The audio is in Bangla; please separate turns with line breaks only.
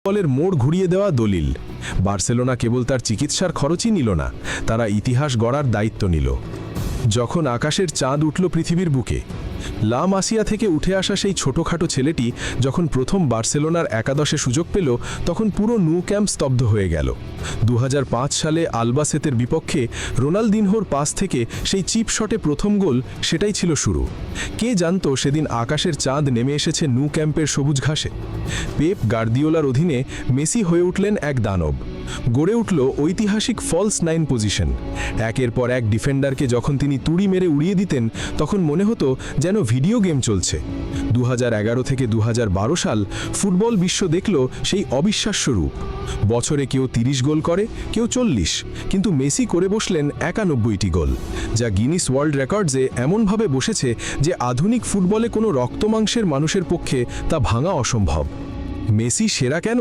ফুটবলের মোড় ঘুরিয়ে দেওয়া দলিল। বার্সেলোনা কেবল তার চিকিৎসার খরচই নিল না, তারা ইতিহাস গড়ার দায়িত্ব নিল। যখন আকাশের চাঁদ উঠল পৃথিবীর বুকে, লা মাসিয়া থেকে উঠে আসা সেই ছোটখাটো ছেলেটি যখন প্রথম বার্সেলোনার একাদশে সুযোগ পেল, তখন পুরো ন্যু ক্যাম্প স্তব্ধ হয়ে গেল। 2005 সালে আলবাসেতের বিপক্ষে রোনালদিনহোর পাস থেকে সেই চিপ শটে প্রথম গোল, সেটাই ছিল শুরু। কে জানতো সেদিন আকাশের চাঁদ নেমে এসেছে ন্যু ক্যাম্পের সবুজ ঘাসে। পেপ গার্দিওলার অধীনে মেসি হয়ে উঠলেন এক দানব। গড়ে উঠল ঐতিহাসিক ফলস 9 পজিশন। একের পর এক ডিফেন্ডারকে যখন তিনি তুড়ি মেরে উড়িয়ে দিতেন, তখন মনে হতো যেন ভিডিও গেম চলছে। 2011 থেকে 2012 সাল ফুটবল বিশ্ব দেখল সেই অবিশ্বাস্য রূপ। বছরে কেউ 30 গোল করে, কেউ 40, কিন্তু মেসি করে বসলেন 91টি গোল, যা গিনিস ওয়ার্ল্ড রেকর্ডসে এমনভাবে বসেছে যে আধুনিক ফুটবলে কোনো রক্তমাংসের মানুষের পক্ষে তা ভাঙা অসম্ভব। মেসি সেরা কেন?